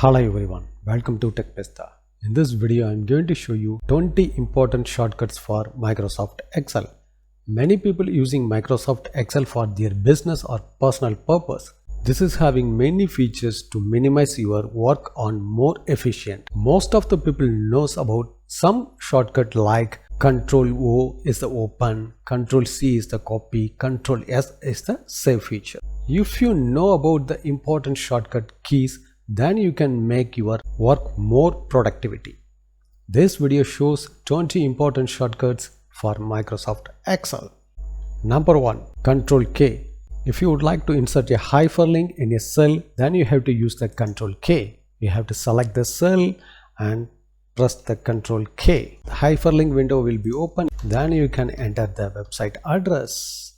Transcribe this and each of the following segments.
Hello everyone, welcome to TechPesta. In this video, I am going to show you 20 important shortcuts for Microsoft Excel. Many people using Microsoft Excel for their business or personal purpose. This is having many features to minimize your work on more efficient. Most of the people knows about some shortcut like Ctrl O is the open, Ctrl C is the copy, Ctrl S is the save feature. If you know about the important shortcut keys, then you can make your work more productivity. This video shows 20 important shortcuts for Microsoft Excel. Number 1. Ctrl K. If you would like to insert a hyperlink in a cell, then you have to use the Ctrl K. You have to select the cell and press the Ctrl K. The hyperlink window will be open. Then you can enter the website address.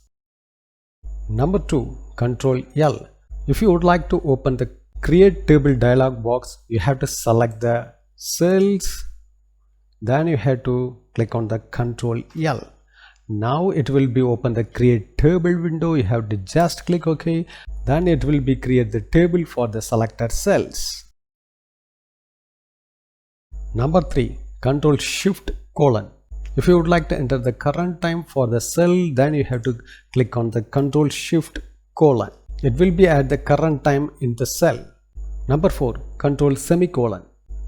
Number 2. Ctrl L. If you would like to open the Create Table dialog box, you have to select the cells. Then you have to click on the Ctrl L. Now it will be open the Create Table window. You have to just click OK. Then it will be create the table for the selected cells. Number 3. Ctrl Shift colon. If you would like to enter the current time for the cell, then you have to click on the Ctrl Shift colon. It will be at the current time in the cell. Number 4. Ctrl semicolon.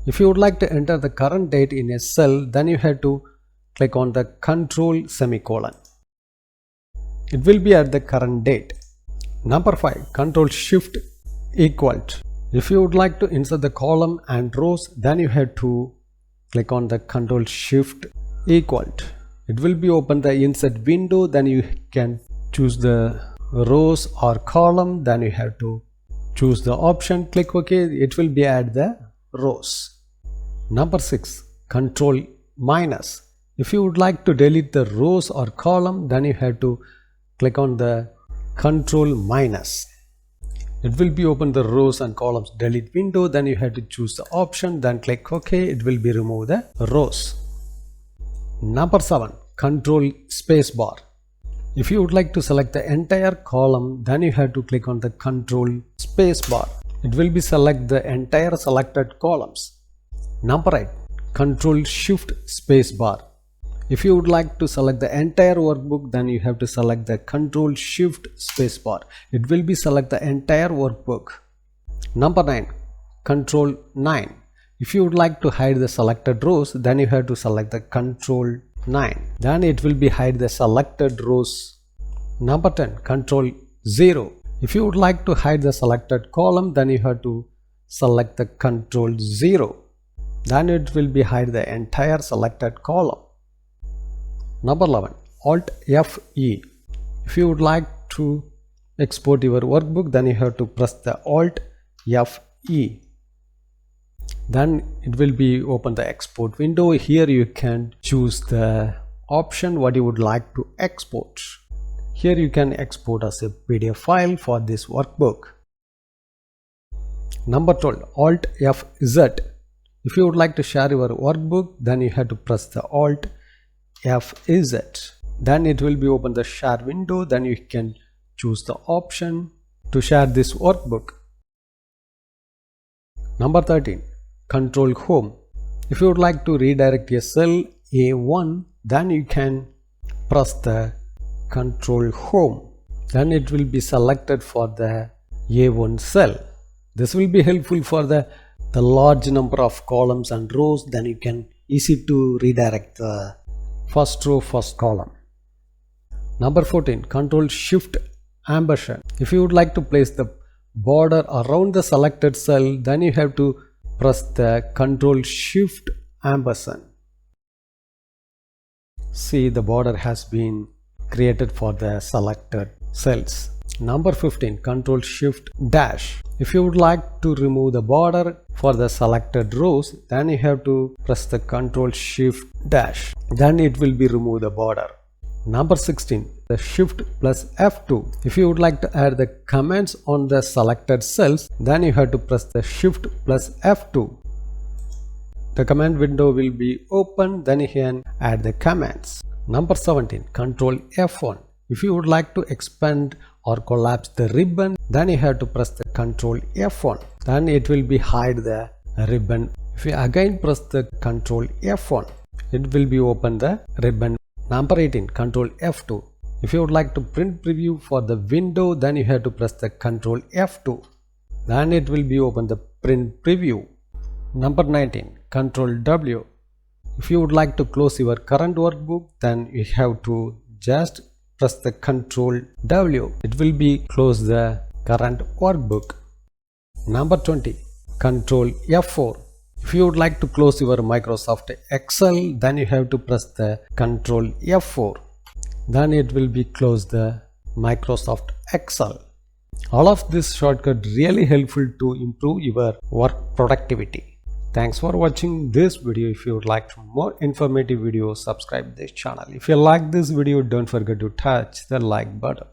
If you would like to enter the current date in a cell, then you have to click on the Ctrl semicolon. It will be at the current date. Number 5. Ctrl Shift equal. If you would like to insert the column and rows, then you have to click on the Ctrl Shift equal. It will be open the insert window. Then you can choose the rows or column. Then you have to choose the option, click OK. It will be at the rows. Number 6. Ctrl minus. If you would like to delete the rows or column, then you have to click on the Ctrl minus. It will be open the rows and columns delete window. Then you have to choose the option, then click OK. It will be remove the rows. Number 7. Ctrl Space Bar. If you would like to select the entire column, then you have to click on the Ctrl Space Bar. It will be select the entire selected columns. Number 8. Ctrl Shift Space Bar. If you would like to select the entire workbook, then you have to select the Ctrl Shift Space Bar. It will be select the entire workbook. Number 9. Ctrl 9. If you would like to hide the selected rows, then you have to select the Ctrl 9. Then it will be hide the selected rows. Number 10. Ctrl 0. If you would like to hide the selected column, then you have to select the Ctrl 0. Then it will be hide the entire selected column. Number 11. Alt F-E. If you would like to export your workbook, then you have to press the Alt F-E. Then it will be open the export window. Here you can choose the option what you would like to export. Here you can export as a PDF file for this workbook. Number 12. Alt F-Z. If you would like to share your workbook, then you have to press the Alt F-Z. Then it will be open the share window. Then you can choose the option to share this workbook. Number 13. Ctrl Home. If you would like to redirect a cell A1, then you can press the Ctrl Home. Then it will be selected for the A1 cell. This will be helpful for the large number of columns and rows. Then you can easy to redirect the first row, first column. Number 14. Ctrl Shift ampersand. If you would like to place the border around the selected cell, then you have to press the Ctrl Shift ampersand. See, the border has been created for the selected cells. Number 15. Ctrl Shift dash. If you would like to remove the border for the selected rows, then you have to press the Ctrl Shift dash. Then it will be remove the border. Number 16. The Shift plus F2. If you would like to add the comments on the selected cells, then you have to press the Shift plus F2. The command window will be open. Then you can add the comments. Number 17. Ctrl F1. If you would like to expand or collapse the ribbon, then you have to press the Ctrl F1. Then it will be hide the ribbon. If you again press the Ctrl F1, it will be open the ribbon. Number 18, Ctrl F2. If you would like to print preview for the window, then you have to press the Ctrl F2. Then it will be open the print preview. Number 19, Ctrl W. If you would like to close your current workbook, then you have to just press the Ctrl W. It will be close the current workbook. Number 20, Ctrl F4. If you would like to close your Microsoft Excel, then you have to press the Ctrl F4. Then it will be close the Microsoft Excel. All of this shortcut really helpful to improve your work productivity. Thanks for watching this video. If you would like more informative videos, subscribe this channel. If you like this video, don't forget to touch the like button.